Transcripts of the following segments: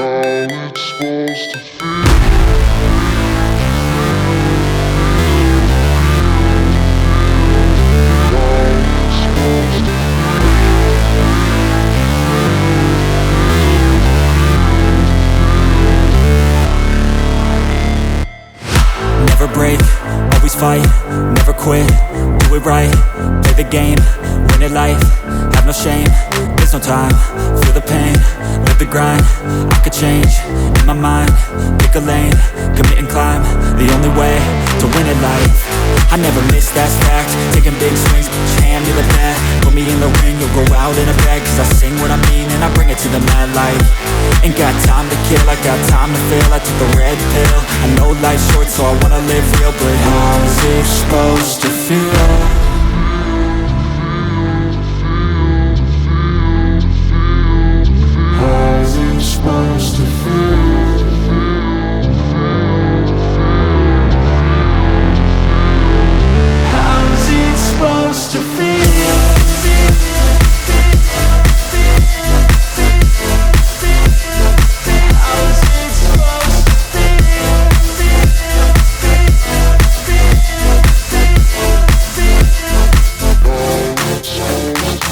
Never break, always fight, never quit, do it right, play the game, win it life, have no shame, there's no time, feel the pain, live the grind, I could change, in my mind, pick a lane, commit and climb, the only way to win it life. I never miss, that's fact, taking big swings, put your hand to the bat, put me in the ring, you'll go out in a bag, cause I sing what I mean and I bring it to the mad light. Ain't got time to kill, I got time to feel, I took the red pill, I know life's short so I wanna live real, but how's it supposed to feel? How's it supposed to feel? How's it supposed to feel?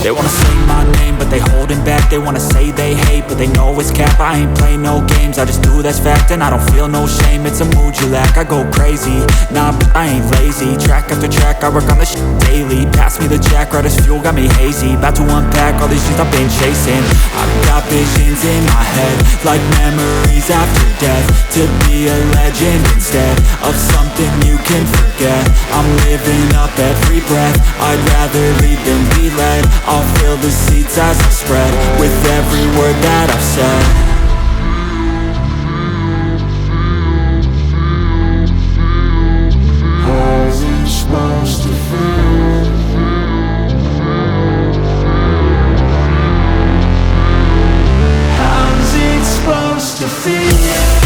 They wanna say my name, but they holding back. They wanna say they hate, but they know it's cap. I ain't play no games, I just do, that's fact. And I don't feel no shame, it's a mood you lack. I go crazy, nah, but I ain't lazy. Track after track, I work on this shit daily. Pass me the jack, right as fuel, got me hazy. About to unpack all these things I've been chasing. I've got visions in my head, like memories after death. To be a legend instead of something you can forget. I'm living up every breath, I'd rather lead than be led. I'll fill the seats as I spread with every word that I've said. How's it supposed to feel? How's it supposed to feel?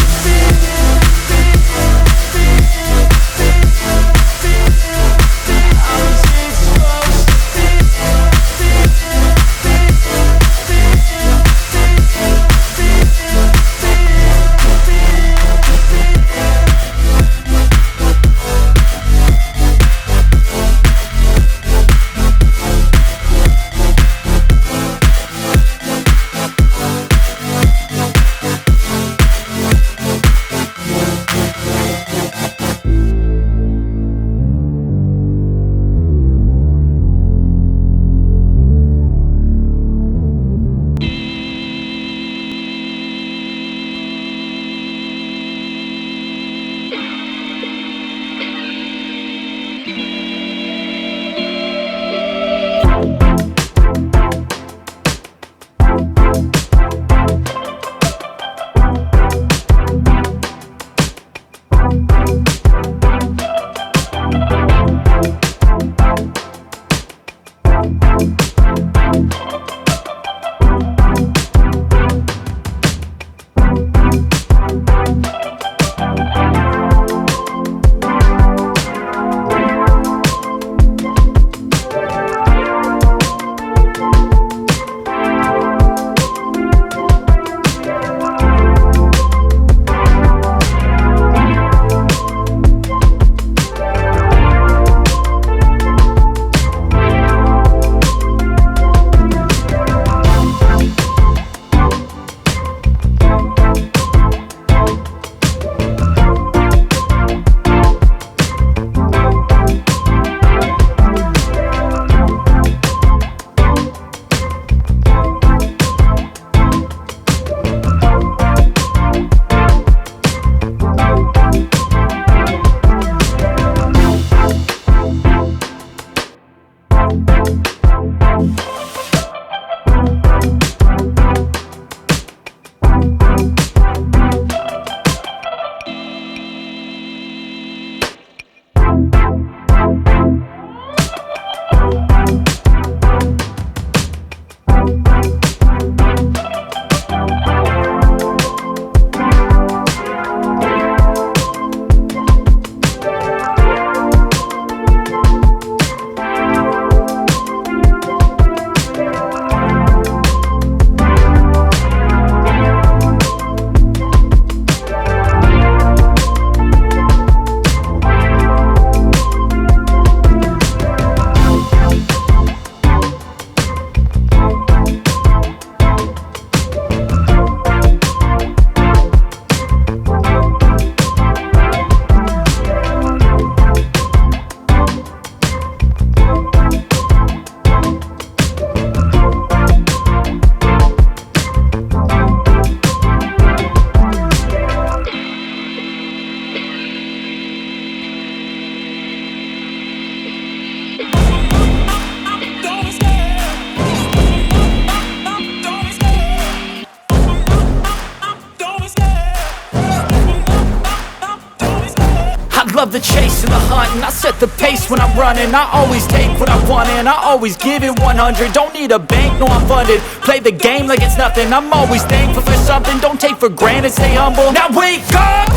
love the chase and the hunt, and I set the pace when I'm running. I always take what I want and I always give it 100. Don't need a bank, no I'm funded. Play the game like it's nothing. I'm always thankful for something. Don't take for granted, stay humble. Now wake up!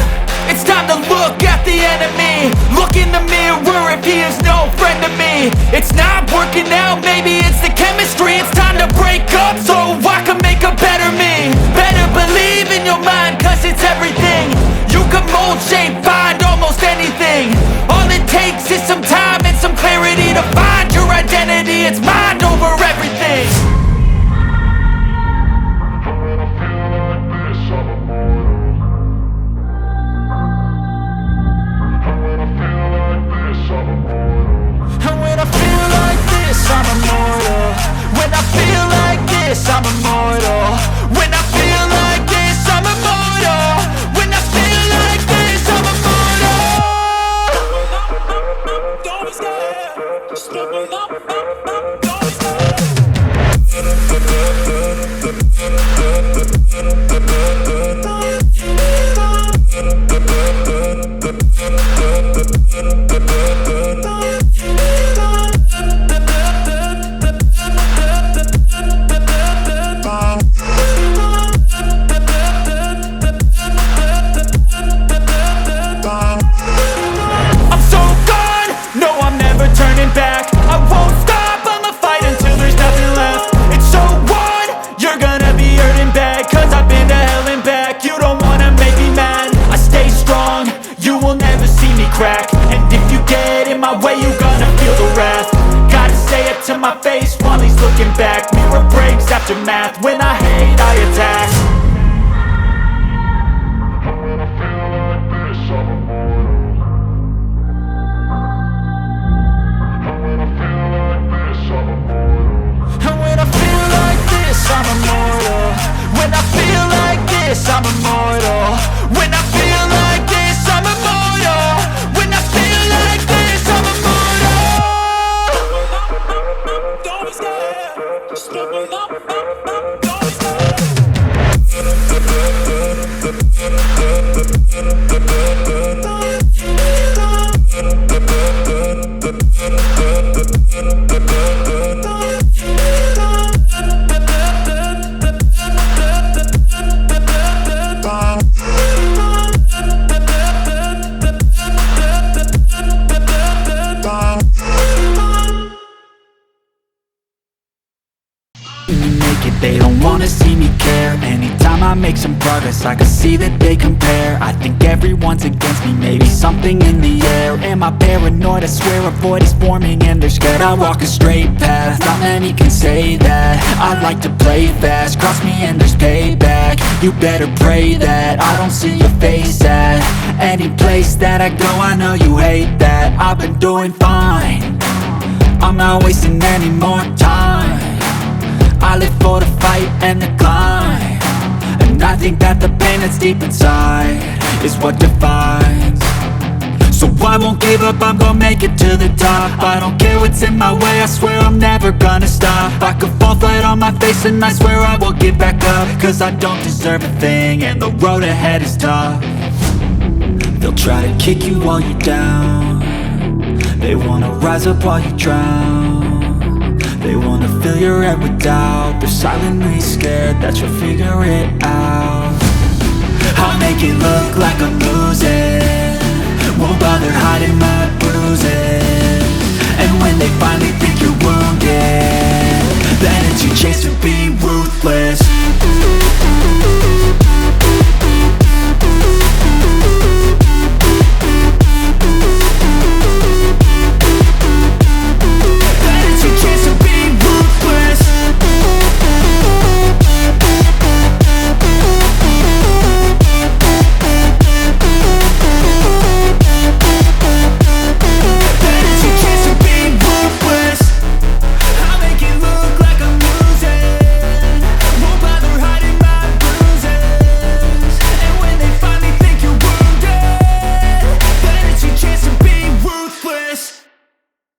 It's time to look at the enemy. Look in the mirror if he is no friend to me. It's not working out, maybe it's the chemistry. It's time to break up so I can make a better me. Better believe in your mind, cause it's everything. You can mold, shape, find almost anything. All it takes is some time and some clarity to find your identity. It's mind over everything. I'm immortal. When I feel like this, I'm immortal. When I feel like this, I'm immortal. When I feel like this, I'm immortal. Don't be scared. Just look up. Don't be scared. And if you get in my way, you gonna feel the wrath. Gotta say it to my face while he's looking back. Mirror breaks after math. When I hate, I attack. When I feel like this, I'm immortal. When I feel like this, I'm immortal. When I feel like this, I'm immortal. When I feel like this, I'm immortal. When I feel like this, I'm immortal. When I feel like this, I'm immortal. Don't be scared. Just look up. Don't be scared. They don't wanna see me care. Anytime I make some progress, I can see that they compare. I think everyone's against me, maybe something in the air. Am I paranoid? I swear a void is forming and they're scared. I walk a straight path, not many can say that. I like to play fast, cross me and there's payback. You better pray that I don't see your face at any place that I go. I know you hate that. I've been doing fine, I'm not wasting any more time. I live for the fight and the climb, and I think that the pain that's deep inside is what defines. So I won't give up, I'm gonna make it to the top. I don't care what's in my way, I swear I'm never gonna stop. I could fall flat on my face and I swear I will get back up. Cause I don't deserve a thing and the road ahead is tough. They'll try to kick you while you're down. They wanna rise up while you drown. They wanna fill your head with doubt. They're silently scared that you'll figure it out. I'll make it look like I'm losing, won't bother hiding my bruises. And when they finally think you're wounded, then it's your chance to be ruthless.